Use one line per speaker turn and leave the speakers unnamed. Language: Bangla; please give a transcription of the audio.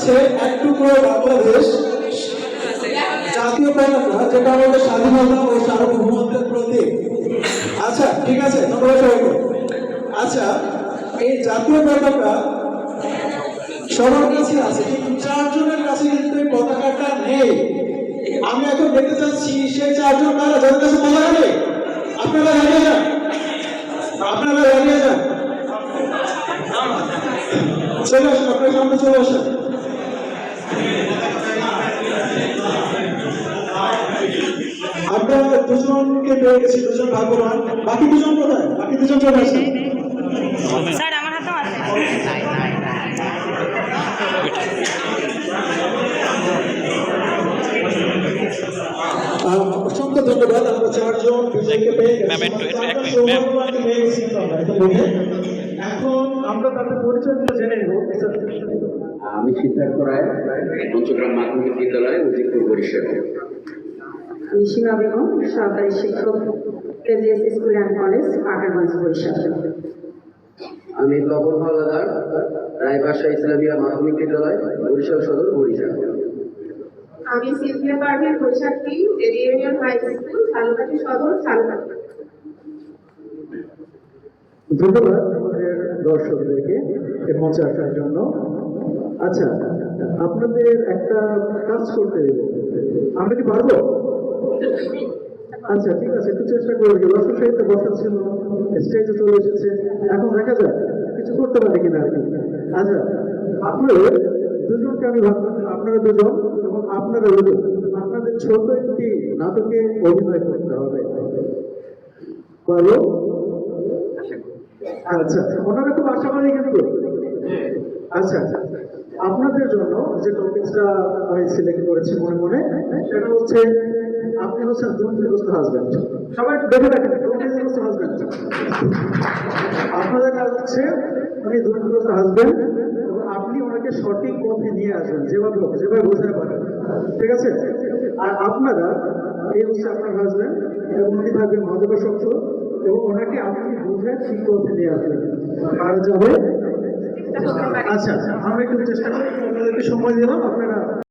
হচ্ছে এক টুকরো বাংলাদেশ জাতীয় পতাকা, যেটা আমাদের স্বাধীনতা ও সার্বভৌমত্বের প্রতীক। আচ্ছা ঠিক আছে, ধন্যবাদ সবাইকে। আচ্ছা, এই জাতীয় পতাকা সবার কাছে আছে, কিন্তু 4 জনের কাছে কিন্তু এই পতাকাটা নেই। আমি এখন দেখতে চাচ্ছি সেই 4 জন কারা, যাদের কাছে পতাকা নেই। আপনারা দাঁড়িয়ে যান, আপনারা দাঁড়িয়ে যান, চলে আসুন, আপনার সামনে চলে আসুন। আমরা 2জনকে পেয়ে গেছি, 2জন ভাগ্যবান। বাকি 2জন কোথায়? বাকি 2জন চলে আসেন।
স্যার আমার হাতেও আছে।
অসংখ্য ধন্যবাদ। আমরা 4 জন বিজয়কে পেয়ে গেছি। এখন আমরা তাদের পরিচয়গুলো জেনে নেব।
আমি সিদ্ধার্থ রায়, পঞ্চগ্রাম মাধ্যমিক বিদ্যালয়, উজিরপুর, বরিশাল।
আমি সীমা বেগম, সরকারি শিক্ষক, KGS school and college, Pataganj, Barishal.
আমি তপন হাওলাদার, রায়বাসা ইসলামিয়া মাধ্যমিক বিদ্যালয়, বরিশাল সদর, বরিশাল।
আমি Sylvia Parvin, Boishakhi, JD union high school, Jhalokati Sadar, Jhalokati.
ধন্যবাদ আমাদের দর্শকদেরকে এই মঞ্চে আসার জন্য। আচ্ছা, আপনাদের একটা কাজ করতে দেব, আমরা কি পারবো? আচ্ছা ঠিক আছে, একটু চেষ্টা করে দেখি। দর্শক সাহিত্য বসা ছিল, স্টেজে চলে এসেছে, এখন দেখা যাক কিছু করতে পারি কিনা আর কি। আচ্ছা, আপনাদের 2জনকে আমি ভাবলাম, আপনারা 2জন এবং আপনারা 2জন, আপনাদের ছোট একটি নাটকে অভিনয় করতে হবে। পারো? আচ্ছা, ওনারা খুব আশাবাদী কিন্তু। আচ্ছা, আপনাদের জন্য যে টপিকটা আমি সিলেক্ট করেছি মনে মনে, সেটা হচ্ছে আপনি হচ্ছেন দুর্নীতিগ্রস্ত হাজব্যান্ড। সবাই একটু দেখে রাখেন, দুর্নীতিগ্রস্ত হাজব্যান্ড। আপনাদের কাজ হচ্ছে উনি দুর্নীতিগ্রস্ত হাজব্যান্ড এবং আপনি ওনাকে সঠিক পথে নিয়ে আসবেন, যেভাবে হোক, যেভাবে বোঝাতে পারেন, ঠিক আছে? আর আপনারা, এই হচ্ছে আপনার হাজব্যান্ড এবং উনি থাকবেন মাদকাসক্ত, এবং ওনাকে আপনি বুঝে ঠিক পথে নিয়ে আসবেন। আর যাবে। আচ্ছা, আমরা একটু চেষ্টা করি, আপনাদেরকে সময় দিলাম, আপনারা